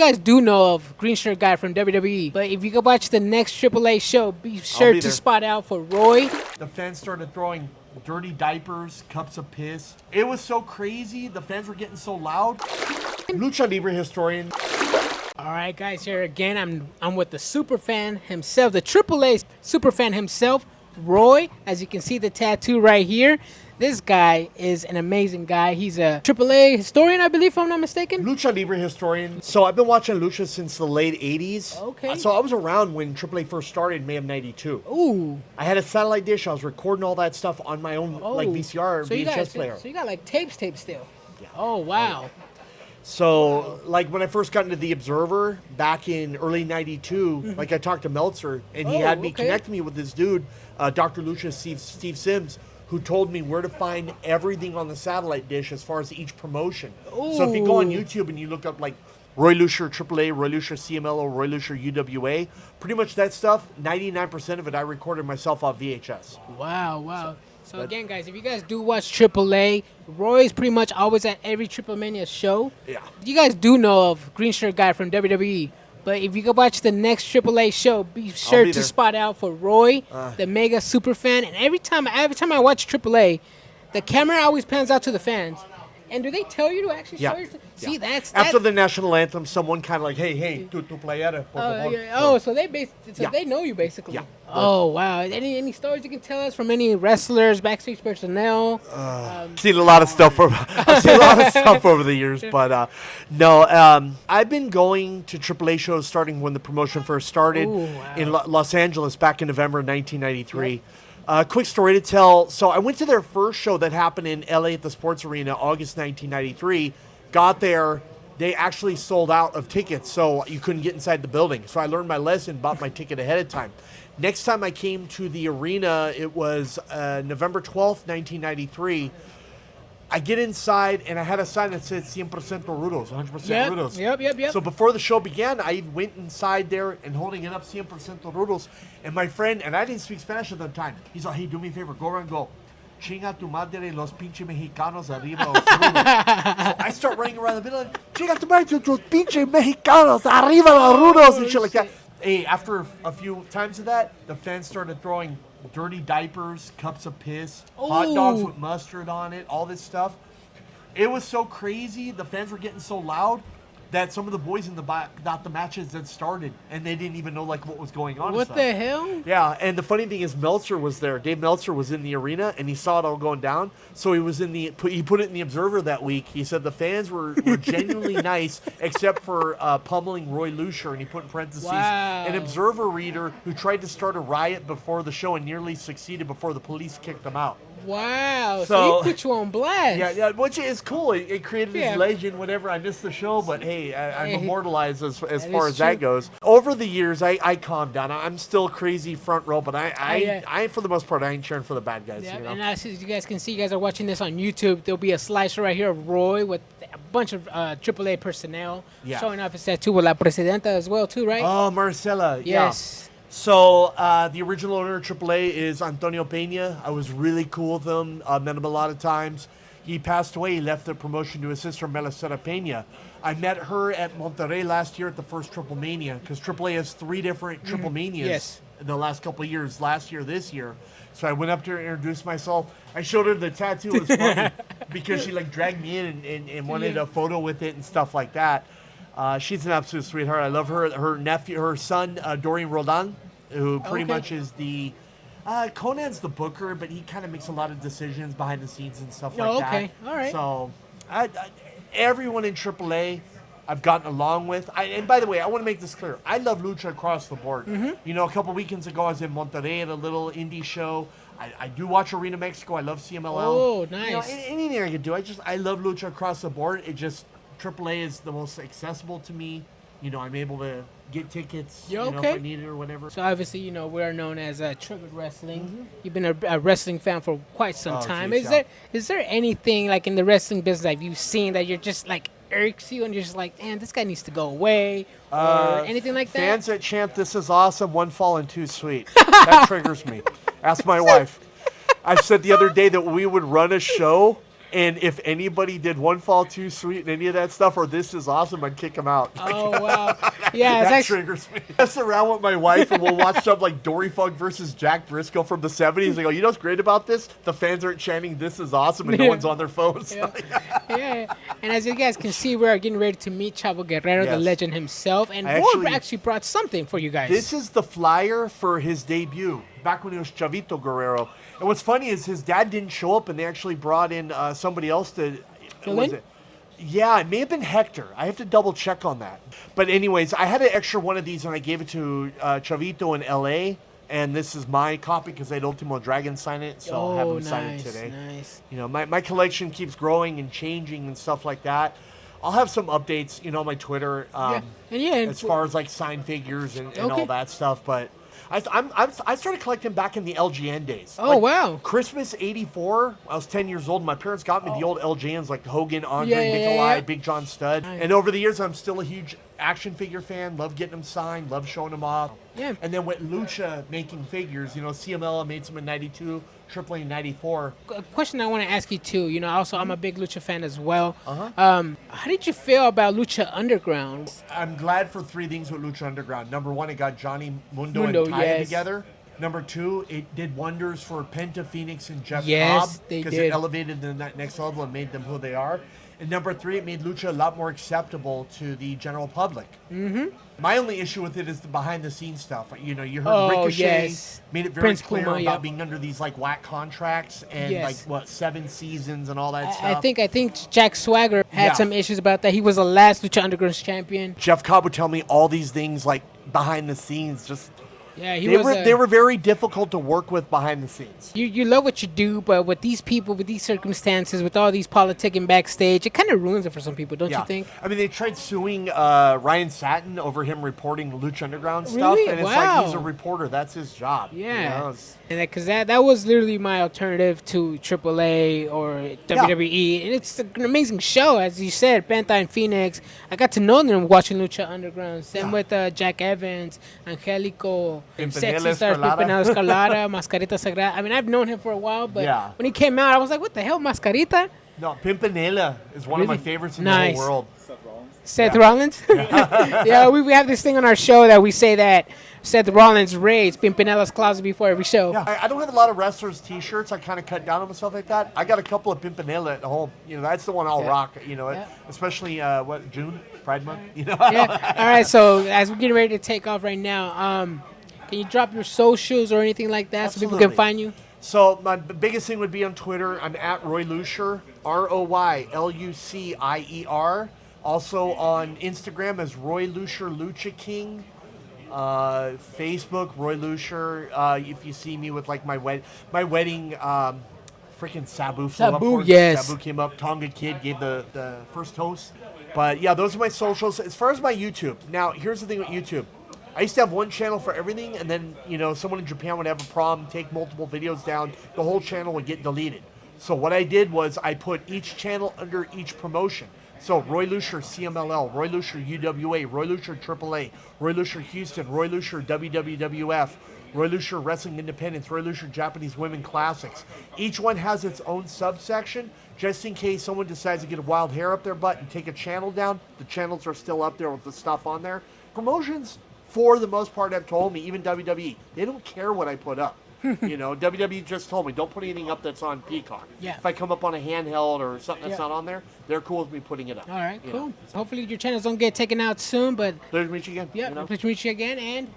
You guys do know of Green Shirt Guy from WWE, but if you go watch the next AAA show, be sure to spot out for Roy. The fans started throwing dirty diapers, cups of piss. It was so crazy. The fans were getting so loud. Lucha Libre historian. All right, guys, here again. I'm with the super fan himself, the AAA super fan himself, Roy. As you can see, the tattoo right here. This guy is an amazing guy. He's a AAA historian, I believe, if I'm not mistaken. Lucha Libre historian. So I've been watching Lucha since the late 80s. Okay. So I was around when AAA first started in May of 92. Ooh. I had a satellite dish. I was recording all that stuff on my own like VCR or VHS player. So you got like tapes still. Yeah. Oh, wow. So, like, when I first got into The Observer back in early 92, like, I talked to Melzer, and he had me connect me with this dude, Dr. Lucha Steve Sims, who told me where to find everything on the satellite dish as far as each promotion. Ooh. So if you go on YouTube and you look up, like, Roy Lucier AAA, Roy Lucier Cmll, or Roy Lucier UWA, pretty much that stuff, 99% of it I recorded myself on VHS. Wow. So again, guys, if you guys do watch AAA, Roy's pretty much always at every Triple Mania show. Yeah. You guys do know of Green Shirt Guy from WWE, but if you go watch the next AAA show, be sure to spot out for Roy, the mega super fan. And every time I watch AAA, the camera always pans out to the fans. And do they tell you to actually show your... See, that's... After the national anthem, someone kind of like, hey, tu playera, por favor. So they know you, basically. Yeah. Oh, wow. Any stories you can tell us from any wrestlers, backstage personnel? I've seen a lot of stuff over the years, but no. I've been going to AAA shows starting when the promotion first started in Los Angeles back in November 1993. Yep. Quick story to tell. So I went to their first show that happened in LA at the Sports Arena, August 1993. Got there. They actually sold out of tickets, so you couldn't get inside the building. So I learned my lesson, bought my ticket ahead of time. Next time I came to the arena, it was November 12th, 1993. I get inside, and I had a sign that said 100% rudos, 100% rudos. Yep. So before the show began, I went inside there and holding it up, 100% rudos. And my friend, and I didn't speak Spanish at the time, he's like, hey, do me a favor, go around and go, chinga tu madre los pinche mexicanos arriba los rudos. So I start running around the middle, and chinga tu madre los pinche mexicanos arriba los rudos, and shit like that. Hey, after a few times of that, the fans started throwing dirty diapers, cups of piss, hot dogs with mustard on it, all this stuff. It was so crazy. The fans were getting so loud that some of the boys in the back got the matches that started, and they didn't even know like what was going on. What the hell? Yeah, and the funny thing is Melzer was there. Dave Melzer was in the arena, and he saw it all going down. So he was he put it in the Observer that week. He said the fans were genuinely nice, except for pummeling Roy Lucier, and he put in parentheses an Observer reader who tried to start a riot before the show and nearly succeeded before the police kicked him out. Wow, so he put you on blast. Yeah, which is cool. It created this legend, whatever. I missed the show, but hey, I'm immortalized as far as that goes. Over the years, I calmed down. I'm still crazy front row, but I for the most part, I ain't cheering for the bad guys. Yeah, you know? and as you guys can see, you guys are watching this on YouTube. There'll be a slideshow right here of Roy with a bunch of AAA personnel showing off his tattoo with La Presidenta as well, too, right? Oh, Marcela. Yes. Yeah. So, the original owner of AAA is Antonio Peña. I was really cool with him. Met him a lot of times. He passed away. He left the promotion to his sister, Melisera Peña. I met her at Monterrey last year at the first Triple Mania, because AAA has 3 different Triple Manias in the last couple of years, last year, this year. So I went up to her and introduced myself. I showed her the tattoo. It was funny because she dragged me in and wanted a photo with it and stuff like that. She's an absolute sweetheart. I love her. Her son, Dorian Roldan, who pretty much is the... Conan's the booker, but he kind of makes a lot of decisions behind the scenes and stuff like that. Okay, all right. So, everyone in AAA I've gotten along with. And by the way, I want to make this clear. I love Lucha across the board. Mm-hmm. You know, a couple weekends ago, I was in Monterrey at a little indie show. I do watch Arena Mexico. I love CMLL. Oh, nice. You know, anything I can do. I love Lucha across the board. AAA is the most accessible to me. You know, I'm able to get tickets if I need it or whatever. So obviously, you know, we're known as Triggered Wrestling. Mm-hmm. You've been a wrestling fan for quite some time. Geez, is there anything like in the wrestling business that you've seen that you're just like irks you and you're just like, man, this guy needs to go away or anything like that? Fans at Champ, this is awesome. One fall and too sweet. That triggers me. Ask my wife. I said the other day that we would run a show And if anybody did one fall too sweet and any of that stuff, or this is awesome, I'd kick them out. Oh wow, yeah, That it's actually, triggers me. I mess around with my wife and we'll watch stuff like Dory Funk versus Jack Briscoe from the 70s. I go, you know what's great about this? The fans aren't chanting, "This is awesome," and no one's on their phones. yeah. And as you guys can see, we are getting ready to meet Chavo Guerrero, the Yes. legend himself, and I Roy actually brought something for you guys. This is the flyer for his debut, back when he was Chavito Guerrero. And what's funny is his dad didn't show up, and they actually brought in somebody else to... Fill in? Yeah, it may have been Hector. I have to double check on that. But anyways, I had an extra one of these, and I gave it to Chavito in L.A., and this is my copy because I had Ultimo Dragon sign it, so I'll have him sign it today. Nice. You know, my collection keeps growing and changing and stuff like that. I'll have some updates, on my Twitter, as far as like signed figures and all that stuff. But I started collecting back in the LGN days. Oh, wow. Christmas '84. I was 10 years old. And my parents got me the old LGNs like Hogan, Andre, Nikolai, Big John Studd. Nice. And over the years, I'm still a huge action figure fan. Love getting them signed. Love showing them off. Yeah. And then with Lucha making figures, Cmll made some in '92. AAA in '94. A question I want to ask you too. I'm a big Lucha fan as well. How did you feel about Lucha Underground? I'm glad for three things with Lucha Underground. Number one, it got Johnny Mundo and Taya together. Number two, it did wonders for Penta Phoenix and Jeff Cobb because it elevated them that next level and made them who they are. And number three, it made Lucha a lot more acceptable to the general public. Mm-hmm. My only issue with it is the behind-the-scenes stuff. You heard Ricochet made it very clear about being under these like whack contracts and 7 seasons and all that stuff. I think Jack Swagger had some issues about that. He was the last Lucha Underground champion. Jeff Cobb would tell me all these things like behind the scenes, just. Yeah, they were very difficult to work with behind the scenes. You love what you do, but with these people, with these circumstances, with all these politicking backstage, it kind of ruins it for some people, don't you think? I mean, they tried suing Ryan Satin over him reporting Lucha Underground stuff, and it's like he's a reporter. That's his job. Yeah. And because that was literally my alternative to AAA or WWE. And it's an amazing show, as you said, Penta and Phoenix. I got to know them watching Lucha Underground. Same with Jack Evans, Angelico, Sexy Stars, Pimpinela Escalada, Mascarita Sagrada. I mean, I've known him for a while, but when he came out, I was like, what the hell, Mascarita? No, Pimpinela is one of my favorites in the whole world. Seth Rollins? We have this thing on our show that we say that Seth Rollins raised Pimpinela's closet before every show. Yeah, I don't have a lot of wrestlers' T-shirts. I kind of cut down on myself like that. I got a couple of Pimpinela at home. That's the one I'll rock. Especially June, Pride Month. All right. So as we're getting ready to take off right now, can you drop your socials or anything like that so people can find you? So my biggest thing would be on Twitter. I'm at Roy Lucier, RoyLucier. Also on Instagram as Roy Lucier Lucha King. Facebook, Roy Lucier. If you see me with like my wedding, freaking Sabu flew up. Sabu came up. Tonga Kid gave the first toast. But yeah, those are my socials. As far as my YouTube, now here's the thing with YouTube. I used to have one channel for everything, and then someone in Japan would have a problem, take multiple videos down, the whole channel would get deleted. So what I did was I put each channel under each promotion. So Roy Lucier CMLL, Roy Lucier UWA, Roy Lucier AAA, Roy Lucier Houston, Roy Lucier WWF, Roy Lucier Wrestling Independence, Roy Lucier Japanese Women Classics. Each one has its own subsection, just in case someone decides to get a wild hair up their butt and take a channel down. The channels are still up there with the stuff on there. Promotions, for the most part, have told me, even WWE, they don't care what I put up. WWE just told me, don't put anything up that's on Peacock. Yeah. If I come up on a handheld or something that's not on there, they're cool with me putting it up. All right, cool. Hopefully your channels don't get taken out soon, but... Pleasure to meet you again. Yeah, pleasure to meet you again, and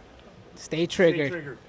stay triggered.